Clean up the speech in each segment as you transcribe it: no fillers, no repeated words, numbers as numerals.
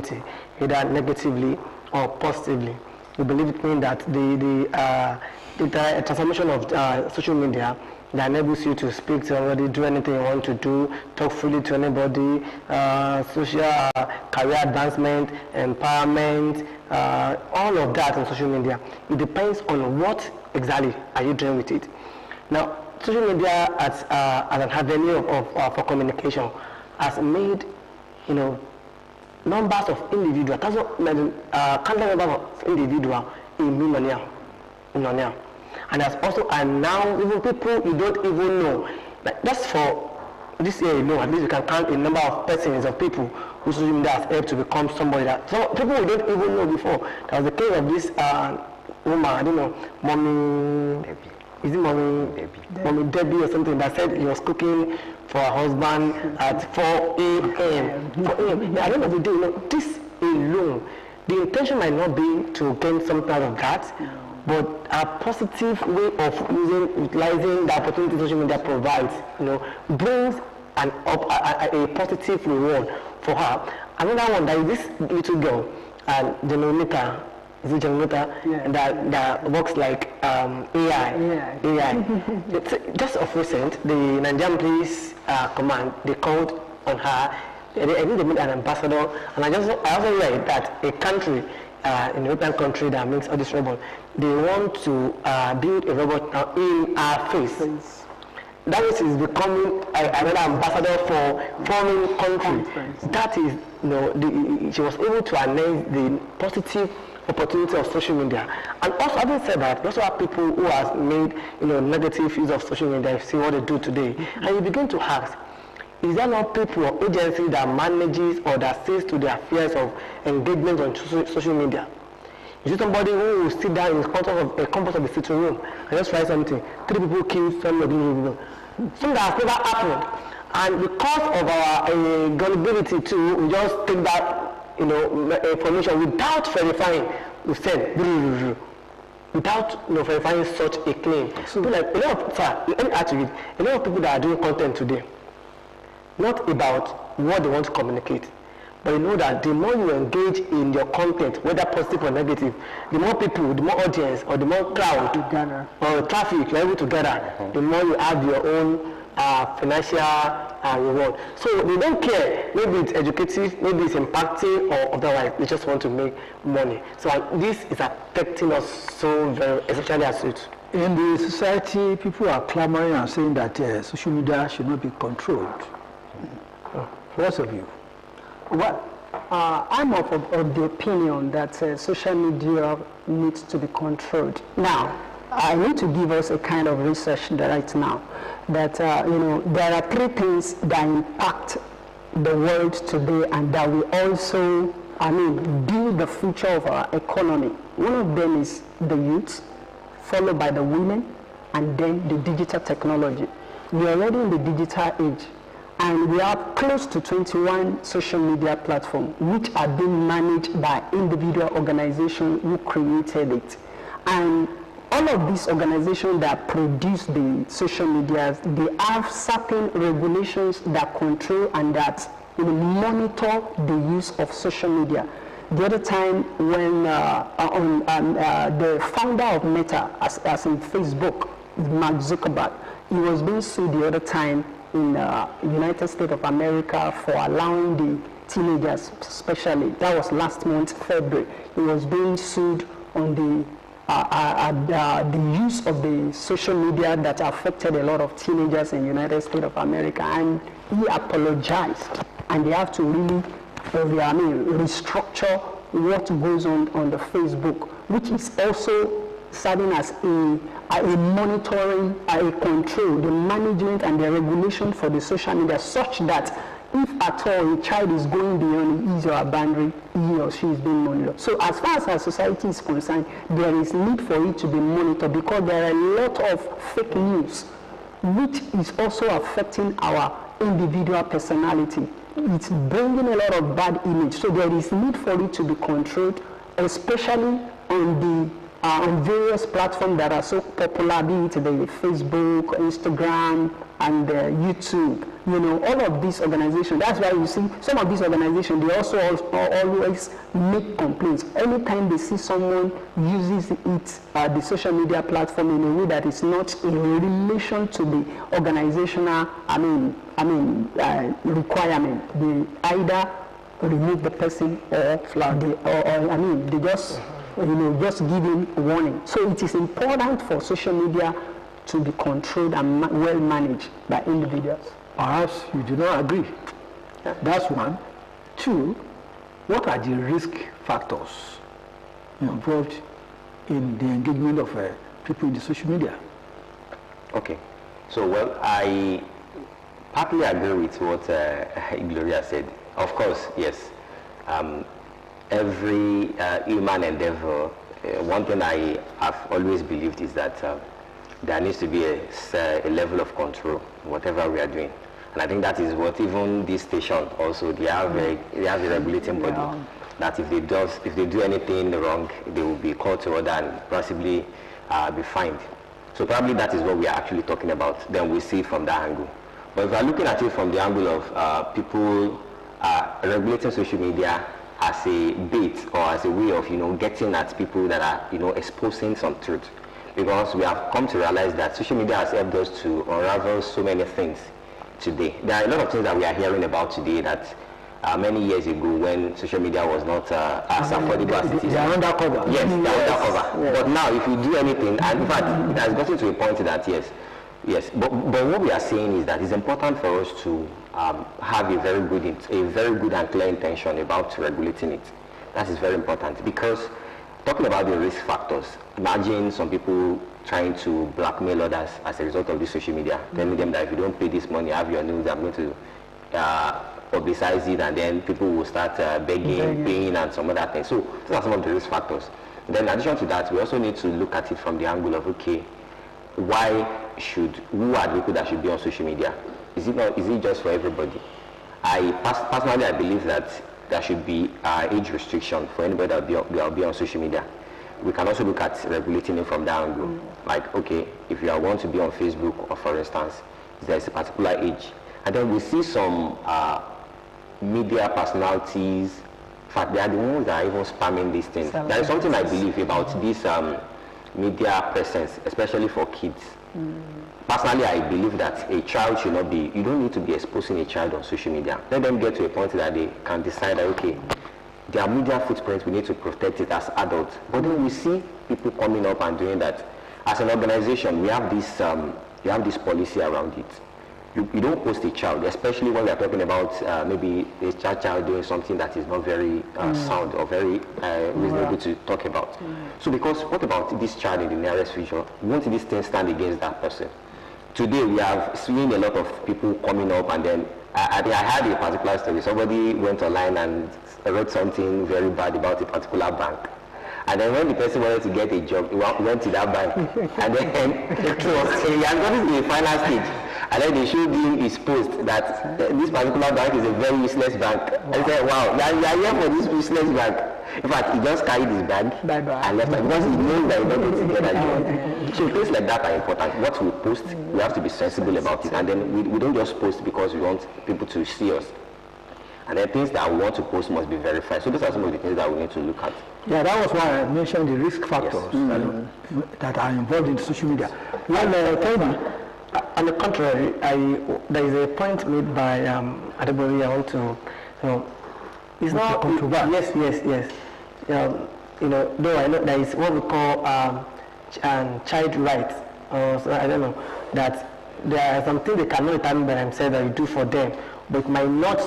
community, either negatively or positively. We believe it means that the transformation of social media that enables you to speak to somebody, do anything you want to do, talk freely to anybody, social career advancement, empowerment, all of that on social media. It depends on what exactly are you doing with it. Now, social media as an avenue for communication has made, numbers of individuals, countless numbers of individuals in millions. And there's also now even people you don't even know. Like just for this year, at least you can count a number of persons of people who social media has helped to become somebody that people we don't even know before. That was the case of this woman, I don't know, Mommy Debbie. Is it Mommy Debbie or something that said he was cooking for her husband at 4 a.m. 4 a.m. At the end of the day, this alone, the intention might not be to gain some part of that, but a positive way of utilizing the opportunity social media provides, brings a positive reward for her. Another one, that is this little girl, Janonita, that works like AI. Just of recent, the Nigerian Police Command, they called on her. I think they made an ambassador, and I also read that a country, an European country that makes all this robot, they want to build a robot now in our face. That is becoming another ambassador for foreign countries. That is, she was able to announce the positive opportunity of social media. And also, having said that, we also have people who have made negative use of social media. You see what they do today, and you begin to ask, is there not people or agency that manages or that sees to the affairs of engagement on social media? Is it somebody who will sit down in the comfort of the sitting room and just write something? 3 people killed, somebody, something that has never happened. And because of our gullibility too, we just take that information without verifying. We said without verifying such a claim. So like a lot of people that are doing content today, not about what they want to communicate, but you know that the more you engage in your content, whether positive or negative, the more people, the more audience, or the more crowd or traffic you're able to gather, the more you have your own financial reward. So they don't care, maybe it's educative, maybe it's impacting, or otherwise, they just want to make money. So this is affecting us so very, especially as youth. In the society, people are clamoring and saying that social media should not be controlled. What's your view? Well, I'm of the opinion that social media needs to be controlled. Now, I need to give us a kind of research right now that, there are 3 things that impact the world today and that will also, build the future of our economy. One of them is the youth, followed by the women, and then the digital technology. We are already in the digital age, and we have close to 21 social media platforms which are being managed by individual organizations who created it. And all of these organizations that produce the social media, they have certain regulations that control and that monitor the use of social media. The other time when the founder of Meta, as in Facebook, Mark Zuckerberg, he was being sued the other time in United States of America for allowing the teenagers, especially, that was last month, February, he was being sued on the use of the social media that affected a lot of teenagers in United States of America, and he apologized, and they have to really restructure what goes on the Facebook, which is also serving as a monitoring, a control, the management and the regulation for the social media, such that if at all a child is going beyond his or her boundary, he or she is being monitored. So as far as our society is concerned, there is need for it to be monitored because there are a lot of fake news, which is also affecting our individual personality. It's bringing a lot of bad image. So there is need for it to be controlled, especially on various platforms that are so popular, be it the Facebook, Instagram, and YouTube. You know, all of these organizations, that's why you see some of these organizations, they also always make complaints. Anytime they see someone uses the social media platform in a way that is not in relation to the organizational, requirement, they either remove the person or flag, they just, just give him warning. So it is important for social media to be controlled and well managed by individuals. Perhaps you do not agree. That's one. Two, what are the risk factors involved in the engagement of people in the social media? Okay. So, well, I partly agree with what Gloria said. Of course, yes. Every human endeavor, one thing I have always believed is that there needs to be a level of control, whatever we are doing. And I think that is what even this station also, they have a regulating body, that if they do anything wrong, they will be called to order and possibly be fined. So probably that is what we are actually talking about. Then we see it from that angle. But if we are looking at it from the angle of people regulating social media as a bait or as a way of getting at people that are exposing some truth, because we have come to realize that social media has helped us to unravel so many things today. There are a lot of things that we are hearing about today that many years ago, when social media was not as affordable as it is. They are undercover. Yes, they are undercover. Yes. But now, if you do anything, and in fact, it has gotten to a point that yes. But what we are saying is that it's important for us to have a very good and clear intention about regulating it. That is very important, because talking about the risk factors, imagine some people trying to blackmail others as a result of this social media, telling them that if you don't pay this money, have your news, I'm going to publicize it, and then people will start begging, paying, and some other things. So these are some of the risk factors. Then in addition to that, we also need to look at it from the angle of, okay, who are the people that should be on social media? Is it just for everybody? Personally, I believe that there should be age restriction for anybody that will be on social media. We can also look at regulating it from that angle. Like, okay, if you want to be on Facebook, or for instance, there's a particular age. And then we see some media personalities, in fact, they are the ones that are even spamming these things. There is something I believe about this media presence, especially for kids. Personally, I believe that a child should not be, you don't need to be exposing a child on social media. Let them get to a point that they can decide that, okay, their media footprint, we need to protect it as adults. But then we see people coming up and doing that. As an organization, we have this policy around it. You don't post a child, especially when we are talking about maybe a child doing something that is not very sound or very reasonable to talk about. So because what about this child in the nearest future? Won't this thing stand against that person? Today we have seen a lot of people coming up, and then I had a particular story. Somebody went online and wrote something very bad about a particular bank. And then when the person wanted to get a job, he went to that bank. And then he had gotten to the final stage. And then they showed him his post that this particular bank is a very useless bank. I said, wow, you are here for this useless bank. In fact, he just carried his bag and left it, because he knows that he doesn't get a job. So things like that are important. What we post, we have to be sensible about it. And then we don't just post because we want people to see us. And then things that we want to post must be verified. So those are some of the things that we need to look at. Yeah, that was why I mentioned the risk factors that are involved in social media. Well, Tony, on the contrary, there is a point made by Adeokuta I want to, it's not controversial. Yes. Though I know there is what we call child rights, so I don't know, that there are some things they cannot determine by themselves that you do for them, but it might not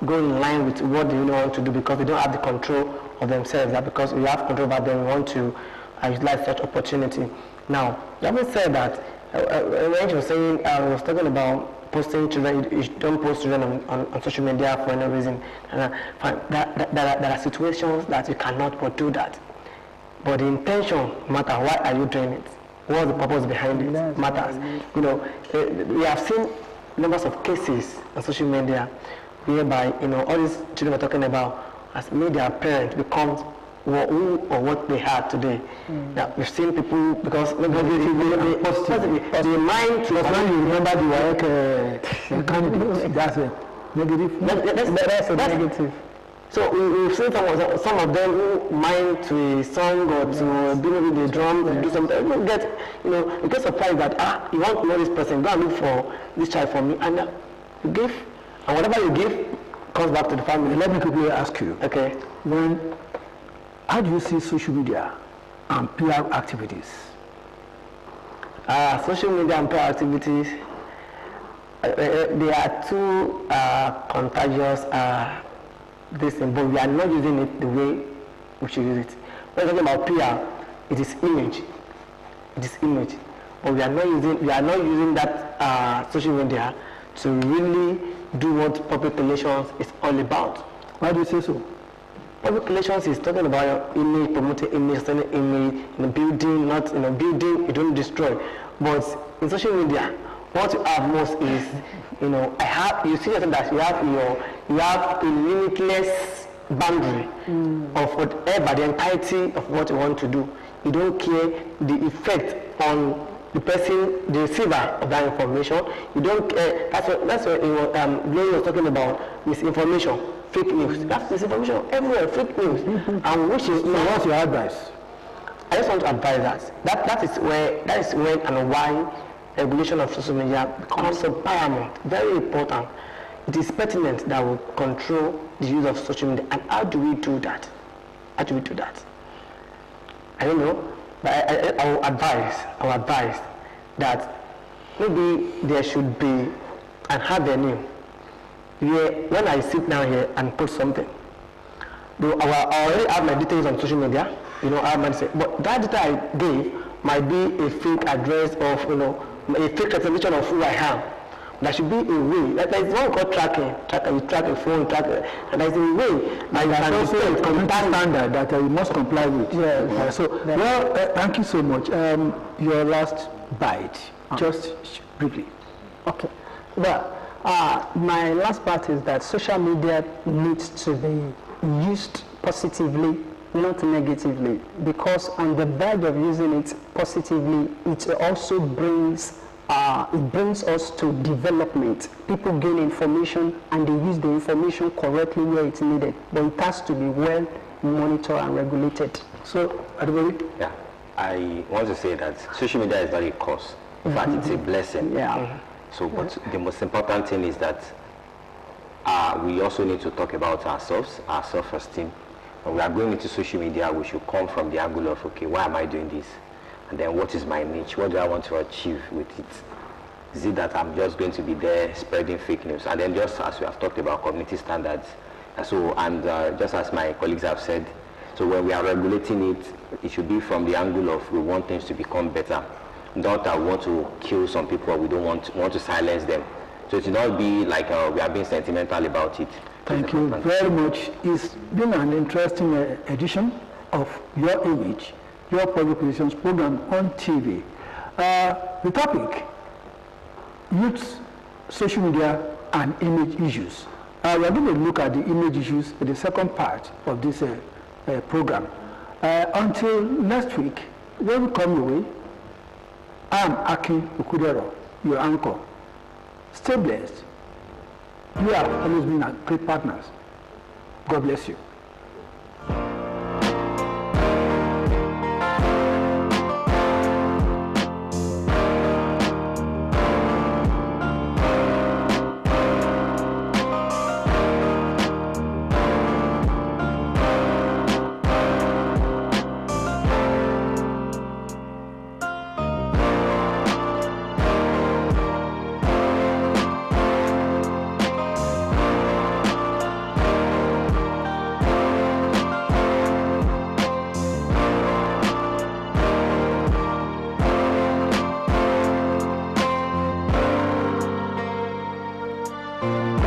go in line with what they want to do because they don't have the control of themselves. That because we have control over them, we want to utilize such opportunity. Now, having said that, when you were saying, I was talking about posting children, you don't post children on social media for any reason. There are situations that you cannot but do that. But the intention matters. Why are you doing it? What's the purpose behind it matters. We have seen numbers of cases on social media whereby all these children we're talking about has made their parents become who or what they had today. Now we've seen people because they mind to. Because when you remember the WAEC candidate, that's a negative. That's a negative. So we've seen some of them who mind to a song or to be with the drum and do something. You get surprised that you want to know this person, go and look for this child for me, and you give, and whatever you give comes back to the family. Let me quickly ask you. Okay. How do you see social media and PR activities? Social media and PR activities, they are too contagious. But we are not using it the way we should use it. When we're talking about PR, it is image. It is image. But we are not using that social media to really do what public relations is all about. Why do you say so? Public relations is talking about your image, promoting image, selling image, building, not building, you don't destroy. But in social media, what you have most is, you see that you have a limitless boundary of whatever, the entirety of what you want to do. You don't care the effect on the person, the receiver of that information. You don't care. That's what Glory was talking about, misinformation, fake news. That's misinformation everywhere, fake news. And which is what's your advice? I just want to advise that is when and why regulation of social media becomes so paramount, very important. It is pertinent that we control the use of social media. And how do we do that? I don't know, but I will advise that maybe there should be an avenue where when I sit down here and post something, though I already have my details on social media, I might say, but that data I gave might be a fake address of, a fake representation of who I am. There should be a way. There is one called tracking. You track a phone, and there is a way. And there is also a standard that you must comply with. Yes. Thank you so much. Your last bite, just briefly. Okay. Well, my last part is that social media needs to be used positively, not negatively, because on the verge of using it positively, it also brings us to development. People gain information and they use the information correctly where it's needed, but it has to be well monitored and regulated. So, everybody? Yeah, I want to say that social media is not a curse. In fact, it's a blessing. Yeah. So, but the most important thing is that we also need to talk about ourselves, our self-esteem. When we are going into social media, we should come from the angle of, okay, why am I doing this? And then what is my niche? What do I want to achieve with it? Is it that I'm just going to be there spreading fake news? And then just as we have talked about community standards, and just as my colleagues have said, so when we are regulating it, it should be from the angle of we want things to become better. Not that we want to kill some people, or we don't want to silence them. So it should not be like we are being sentimental about it. Thank you very much. It's been an interesting edition of Your Image, Your Public Relations program on TV. The topic, youth, social media, and image issues. We are going to look at the image issues in the second part of this program. Until next week, when we come your way, I'm Abeokuta, your anchor. Stay blessed. You have always been great partners. God bless you. Thank you.